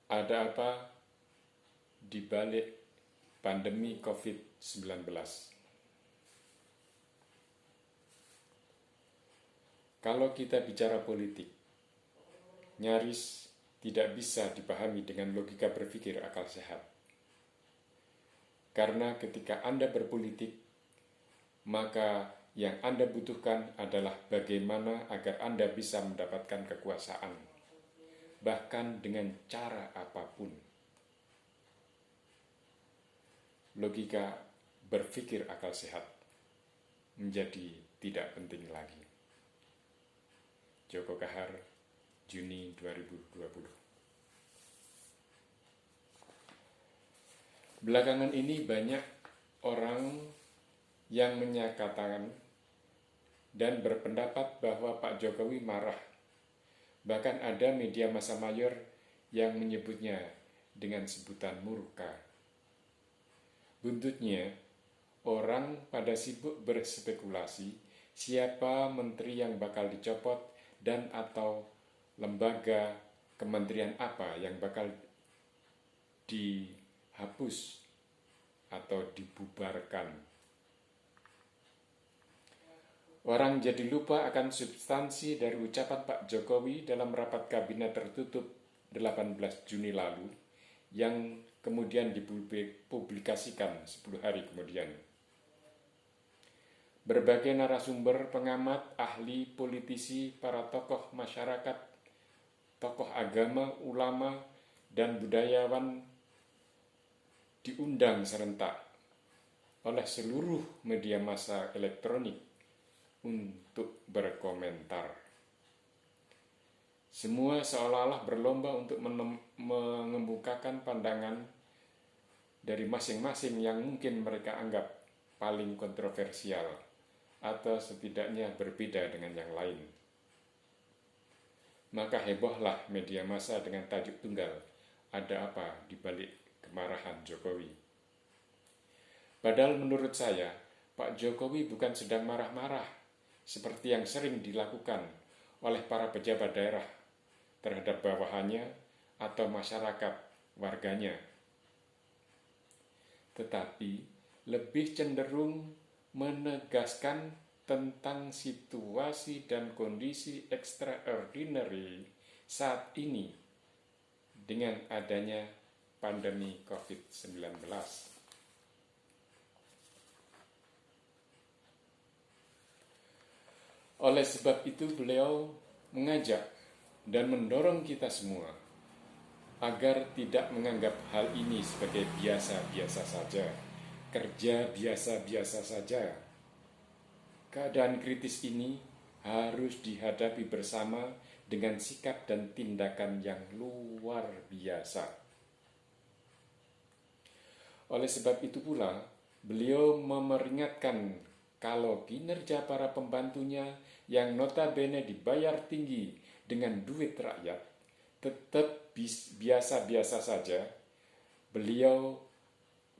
Ada apa di balik pandemi COVID-19? Kalau kita bicara politik, nyaris tidak bisa dipahami dengan logika berpikir akal sehat. Karena ketika Anda berpolitik, maka yang Anda butuhkan adalah bagaimana agar Anda bisa mendapatkan kekuasaan, bahkan dengan cara apapun. Logika berpikir akal sehat menjadi tidak penting lagi. Joko Kahar, Juni 2020. Belakangan ini banyak orang yang menyatakan dan berpendapat bahwa Pak Jokowi marah. Bahkan ada media massa mayor yang menyebutnya dengan sebutan murka. Buntutnya, orang pada sibuk berspekulasi siapa menteri yang bakal dicopot dan atau lembaga kementerian apa yang bakal dihapus atau dibubarkan. Orang jadi lupa akan substansi dari ucapan Pak Jokowi dalam rapat kabinet tertutup 18 Juni lalu yang kemudian dipublikasikan 10 hari kemudian. Berbagai narasumber, pengamat, ahli, politisi, para tokoh masyarakat, tokoh agama, ulama, dan budayawan diundang serentak oleh seluruh media massa elektronik untuk berkomentar. Semua seolah-olah berlomba untuk mengemukakan pandangan dari masing-masing yang mungkin mereka anggap paling kontroversial atau setidaknya berbeda dengan yang lain. Maka hebohlah media massa dengan tajuk tunggal, ada apa di balik kemarahan Jokowi? Padahal menurut saya, Pak Jokowi bukan sedang marah-marah seperti yang sering dilakukan oleh para pejabat daerah terhadap bawahannya atau masyarakat warganya. Tetapi lebih cenderung menegaskan tentang situasi dan kondisi extraordinary saat ini dengan adanya pandemi COVID-19. Oleh sebab itu beliau mengajak dan mendorong kita semua agar tidak menganggap hal ini sebagai biasa-biasa saja, kerja biasa-biasa saja. Keadaan kritis ini harus dihadapi bersama dengan sikap dan tindakan yang luar biasa. Oleh sebab itu pula, beliau memperingatkan kalau kinerja para pembantunya yang notabene dibayar tinggi dengan duit rakyat tetap biasa-biasa saja, beliau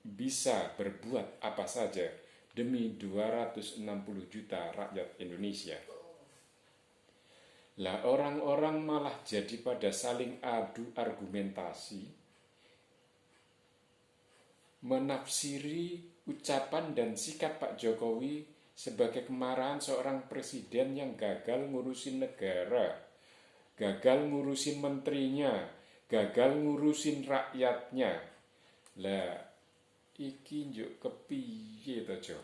bisa berbuat apa saja demi 260 juta rakyat Indonesia. Lah orang-orang malah jadi pada saling adu argumentasi, menafsiri ucapan dan sikap Pak Jokowi sebagai kemarahan seorang presiden yang gagal ngurusin negara, gagal ngurusin menterinya, gagal ngurusin rakyatnya. Lah, iki njuk kepiye to, Jo?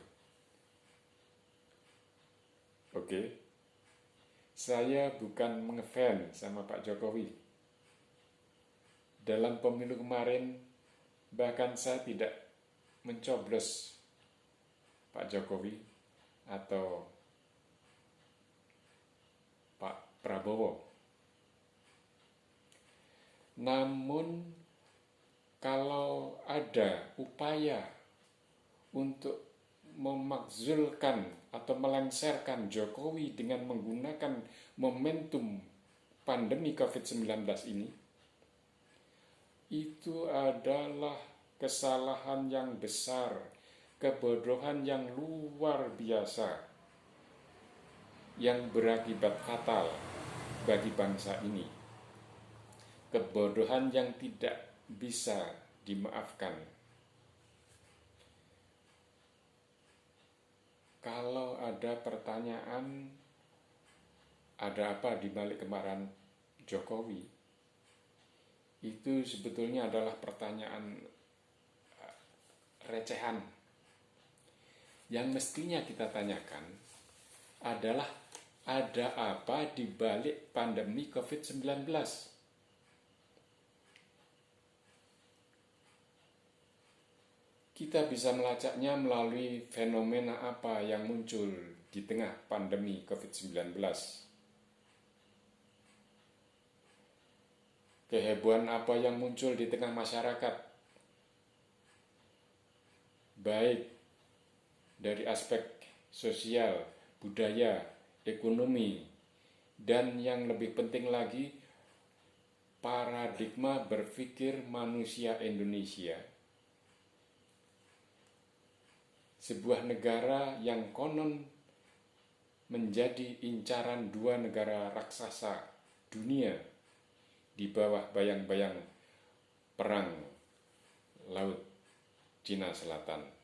Oke. Saya bukan ngefans sama Pak Jokowi. Dalam pemilu kemarin, bahkan saya tidak mencoblos Pak Jokowi atau Pak Prabowo. Namun kalau ada upaya untuk memakzulkan atau melengsarkan Jokowi dengan menggunakan momentum pandemi COVID-19 ini, itu adalah kesalahan yang besar, kebodohan yang luar biasa, yang berakibat fatal bagi bangsa ini. kebodohan yang tidak bisa dimaafkan. Kalau ada pertanyaan, ada apa di balik kemarahan Jokowi? Itu sebetulnya adalah pertanyaan recehan. Yang mestinya kita tanyakan adalah ada apa di balik pandemi COVID-19? Kita bisa melacaknya melalui fenomena apa yang muncul di tengah pandemi COVID-19. Kehebohan apa yang muncul di tengah masyarakat, baik dari aspek sosial, budaya, ekonomi, dan yang lebih penting lagi, paradigma berpikir manusia Indonesia. Sebuah negara yang konon menjadi incaran dua negara raksasa dunia di bawah bayang-bayang perang Laut Cina Selatan.